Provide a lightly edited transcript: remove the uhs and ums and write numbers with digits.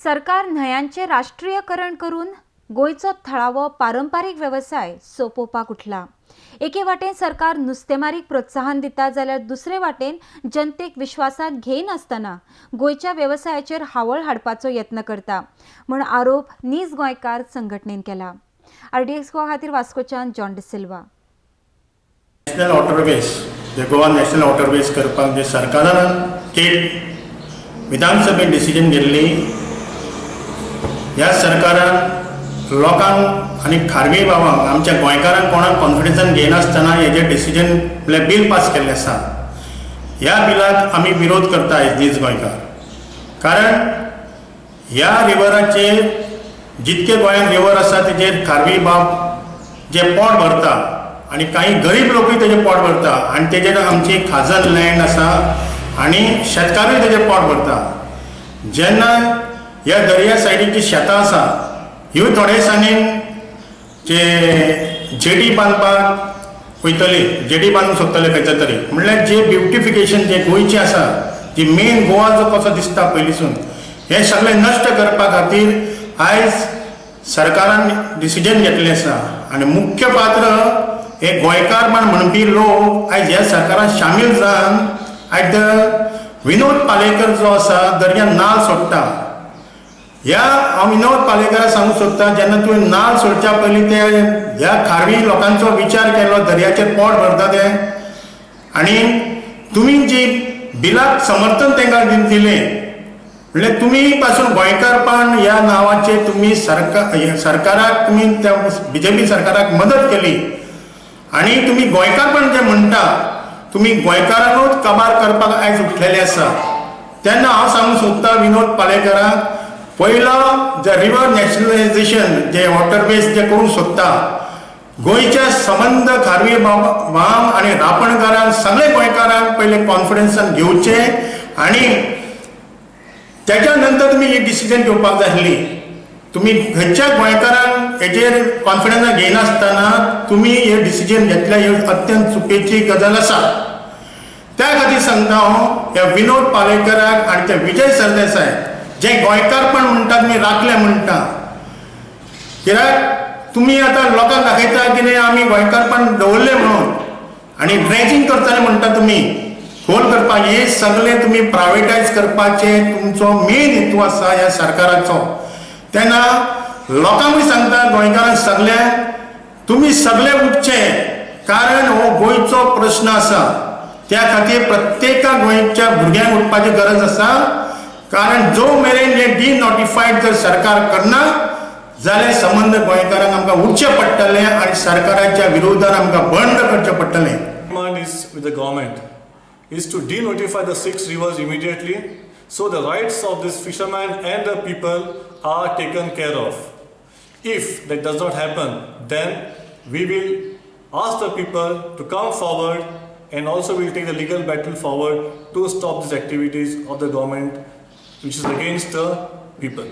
सरकार न्हयांचे राष्ट्रीयकरण करून गोयचो थळावो पारंपारीक व्यवसाय सोंपोवपाक उठला। एके वाटेन सरकार नुस्तेमारीक प्रोत्साहन दिता जाल्यार दुसरे वाटेन जनतेक विश्वासात घेयनासतना गोयच्या व्यवसायाचेर हावळ हाडपाचो यत्न करता म्हूण आरोप नीज गोंयकार संघटनेन केला। RDX गोवा खातीर वास्कोच्यान John D'Silva. National waterways Goa national waterways करपाक जे सरकारान विधानसभेत डिसिजन घेतली, ह्या सरकारान लोकांक आनी खारवी भावांक आमच्या गोंयकारांक कोणाक कॉन्फिडन्सान घेयनासतना हेजें डिसिजन बील पास केल्लें आसा। ह्या बिलाक आमी विरोध करता नीज गोंयकार, कारण ह्या रिवराचेर जितके गोंयांत रिवर आसा तेजेर खारवी भाव जे पोट भरता आनी काही गरीब लोकूय तेजें पोट भरता आनी तेजेर आमची खाजन लँड आसा आनी शेतकारूय तेजें पोट भरता। जेन्ना ह्या दर्या सायडीची शेतां आसा ह्यो थोडे दिसांनी जे जेटी बांदपाक वयतली, जेटी बांदूंक सोदतले खंयच्या तरी, म्हणल्यार जे ब्युटिफिकेशन जे गोंयचें आसा, जी मेन गोवा जो कसो दिसता पयलींसून, हें सगळें नश्ट करपा खातीर आयज सरकारान डिसिजन घेतलें आसा। आनी मुख्य पात्र हे गोंयकार म्हणपी लोक आयज ह्या सरकारान शामील जावन आयज विनोद पालेकर जो आसा दर्यान नाल सोडटा। हांव विनोद पालेकराक सांगूंक सोदता, जेन्ना तुवें नाल सोडच्या पयलीं ते ह्या खारवी लोकांचो विचार केलो, दर्याचेर पोट भरता ते, आनी तुमी जी बिलाक समर्थन तांकां दिलें, म्हणल्यार तुमी पासून गोंयकारपण ह्या नांवाचे तुमी सरकाराक तुमी त्या BJP सरकाराक मदत केली आनी तुमी गोंयकारपण जे म्हणटा तुमी गोंयकारांकूच काबार करपाक आयज उठलेले आसा। तेन्ना हांव सांगूंक सोदता विनोद पालेकराक, पयलो जे रिवर नॅशनलायजेशन जे वॉटरवेज जे करूंक सोदता, गोंयच्या संबंद खारवी भावांक आनी रापणकारांक सगळे गोंयकारांक पयले कॉन्फिडन्सान घेवचे आनी तेच्या नंतर तुमी ही डिसिजन घेवपाक जाय आसली। तुमी खंयच्या गोंयकारांक हेजेर कॉन्फिडन्सान घेयनासतना तुमी हे डिसिजन घेतल्या, ही अत्यंत चुकीची गजाल आसा। त्या खातीर सांगता हांव ह्या विनोद पालेकराक आनी ते विजय सरदेसाय जे गोंयकारपण म्हणटा तुमी राखले म्हणटा, कित्याक तुमी आतां लोकांक दाखयता की आमी गोंयकारपण दवरलें म्हणून, आनी ड्रेजिंग करतले म्हणटा तुमी खोल करपाक, हे सगळे तुमी प्रायवेटायज करपाचे तुमचो मेन हेतू आसा ह्या सरकाराचो। तेन्ना लोकांकूय सांगता गोंयकारांक सगळ्यांक तुमी सगळे उठचे, कारण हो गोंयचो प्रश्न आसा। त्या खातीर प्रत्येका गोंयच्या भुरग्यांक उठपाची गरज आसा, कारण जो मेरेन हे डिनोटिफायड जर सरकार करना जाल्यार संबंद गोंयकारांक आमकां उठचे पडटले आनी सरकाराच्या विरोधान आमकां बंद करचें पडटलें। Demand is with the government is to denotify the 6 rivers immediately, so the rights of this fishermen and the people are taken care of. If that does not happen, then we will ask the people to come forward, and also we will take the legal battle forward to stop these activities of the government which is against the people.